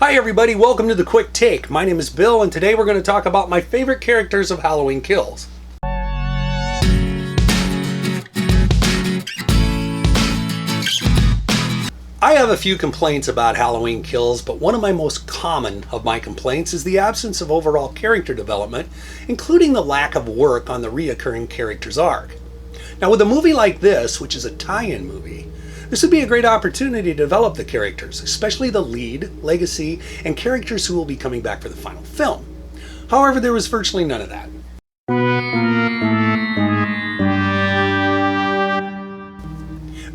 Hi everybody, welcome to The Quick Take. My name is Bill and today we're going to talk about my favorite characters of Halloween Kills. I have a few complaints about Halloween Kills, but one of my most common of my complaints is the absence of overall character development, including the lack of work on the reoccurring character's arc. Now with a movie like this, which is a tie-in movie, this would be a great opportunity to develop the characters, especially the lead, legacy, and characters who will be coming back for the final film. However, there was virtually none of that.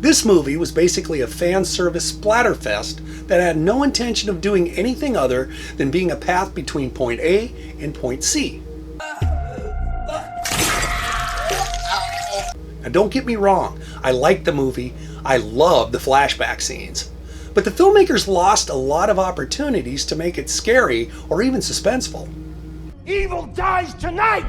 This movie was basically a fan service splatterfest that had no intention of doing anything other than being a path between point A and point C. Now don't get me wrong, I liked the movie, I loved the flashback scenes, but the filmmakers lost a lot of opportunities to make it scary or even suspenseful. Evil dies tonight!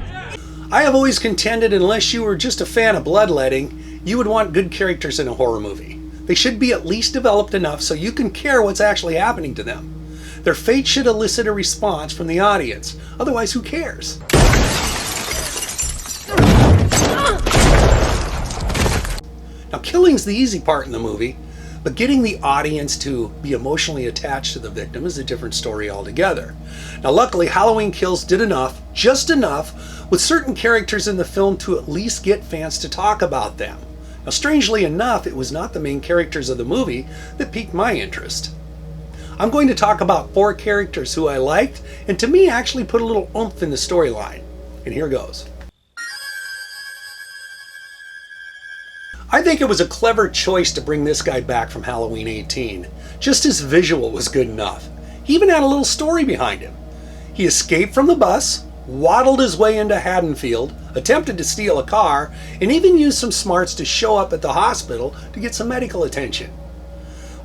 I have always contended unless you were just a fan of bloodletting, you would want good characters in a horror movie. They should be at least developed enough so you can care what's actually happening to them. Their fate should elicit a response from the audience, otherwise who cares? Now, killing's the easy part in the movie, but getting the audience to be emotionally attached to the victim is a different story altogether. Now, luckily, Halloween Kills did enough, just enough, with certain characters in the film to at least get fans to talk about them. Now, strangely enough, it was not the main characters of the movie that piqued my interest. I'm going to talk about 4 characters who I liked, and to me actually put a little oomph in the storyline. And here goes. I think it was a clever choice to bring this guy back from Halloween 18. Just his visual was good enough. He even had a little story behind him. He escaped from the bus, waddled his way into Haddonfield, attempted to steal a car, and even used some smarts to show up at the hospital to get some medical attention,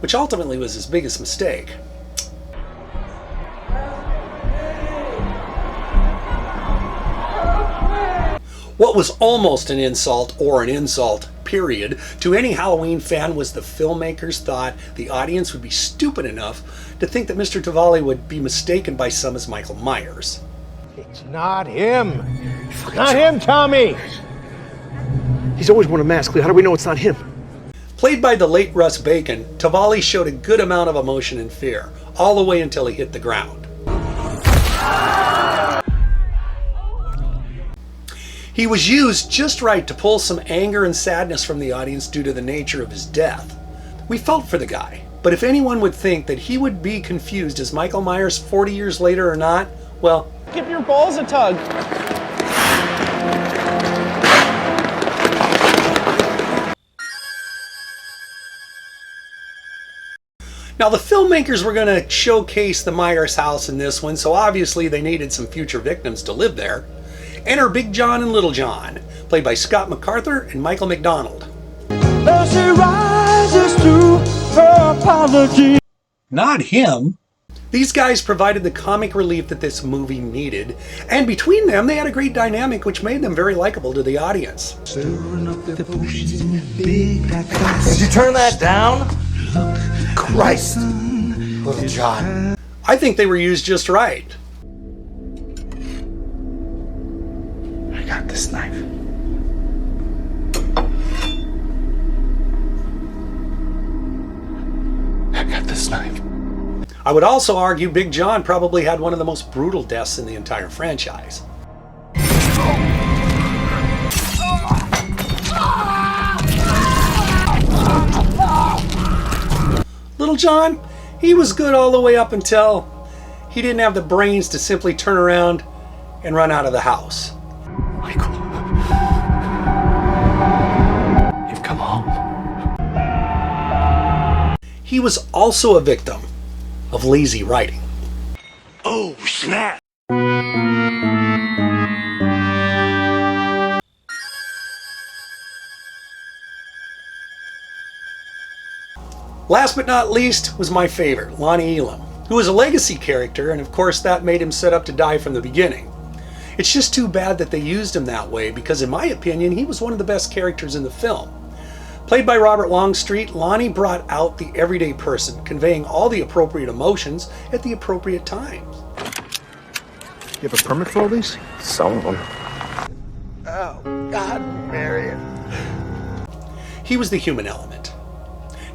which ultimately was his biggest mistake. What was almost an insult, or an insult, period, to any Halloween fan was the filmmakers thought the audience would be stupid enough to think that Mr. Tavali would be mistaken by some as Michael Myers. It's not him. Not him, Tommy! He's always worn a mask. How do we know it's not him? Played by the late Russ Bacon, Tavali showed a good amount of emotion and fear, all the way until he hit the ground. He was used just right to pull some anger and sadness from the audience due to the nature of his death. We felt for the guy, but if anyone would think that he would be confused as Michael Myers 40 years later or not, well... Give your balls a tug. Now the filmmakers were going to showcase the Myers house in this one, so obviously they needed some future victims to live there. Enter Big John and Little John, played by Scott MacArthur and Michael McDonald. Not him. These guys provided the comic relief that this movie needed, and between them they had a great dynamic which made them very likable to the audience. Did you turn that down? Christ, Little John. I think they were used just right. I got this knife. I got this knife. I would also argue Big John probably had one of the most brutal deaths in the entire franchise. Little John, he was good all the way up until he didn't have the brains to simply turn around and run out of the house. Michael, you've come home. He was also a victim of lazy writing. Oh, snap! Last but not least was my favorite, Lonnie Elam, who was a legacy character, and of course that made him set up to die from the beginning. It's just too bad that they used him that way because in my opinion he was one of the best characters in the film. Played by Robert Longstreet, Lonnie brought out the everyday person, conveying all the appropriate emotions at the appropriate times. You have a permit for all these? Some of them. Oh, God, Marion. He was the human element.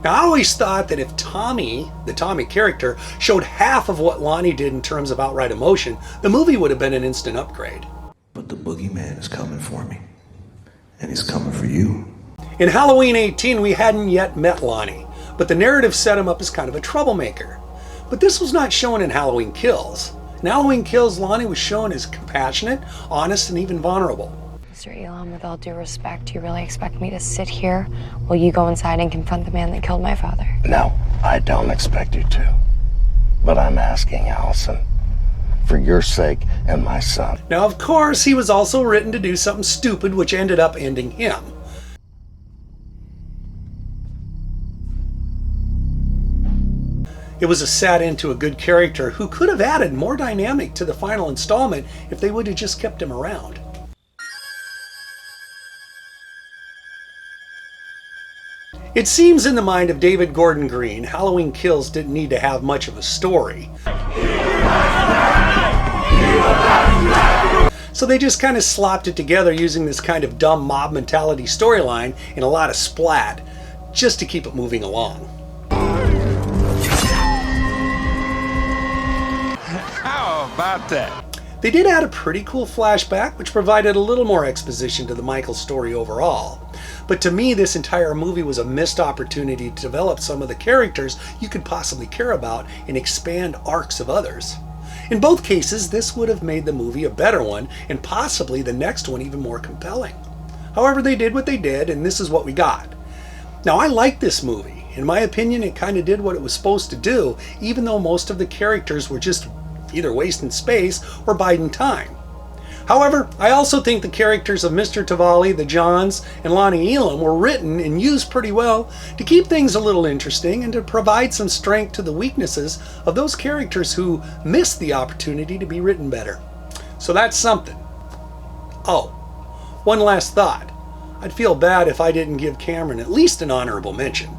Now, I always thought that if Tommy, the Tommy character, showed half of what Lonnie did in terms of outright emotion, the movie would have been an instant upgrade. But the boogeyman is coming for me. And he's coming for you. In Halloween 18, we hadn't yet met Lonnie, but the narrative set him up as kind of a troublemaker. But this was not shown in Halloween Kills. In Halloween Kills, Lonnie was shown as compassionate, honest, and even vulnerable. Mr. Elam, with all due respect, do you really expect me to sit here while you go inside and confront the man that killed my father? No, I don't expect you to. But I'm asking, Allison, for your sake and my son. Now, of course, he was also written to do something stupid, which ended up ending him. It was a sad end to a good character who could have added more dynamic to the final installment if they would have just kept him around. It seems in the mind of David Gordon Green, Halloween Kills didn't need to have much of a story. So they just kind of slopped it together using this kind of dumb mob mentality storyline and a lot of splat, just to keep it moving along. How about that? They did add a pretty cool flashback, which provided a little more exposition to the Michael story overall. But to me, this entire movie was a missed opportunity to develop some of the characters you could possibly care about and expand arcs of others. In both cases, this would have made the movie a better one, and possibly the next one even more compelling. However, they did what they did, and this is what we got. Now, I like this movie. In my opinion, it kind of did what it was supposed to do, even though most of the characters were just either wasting space or biding time. However, I also think the characters of Mr. Tavali, the Johns, and Lonnie Elam were written and used pretty well to keep things a little interesting and to provide some strength to the weaknesses of those characters who missed the opportunity to be written better. So that's something. Oh, one last thought. I'd feel bad if I didn't give Cameron at least an honorable mention.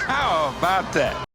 How about that?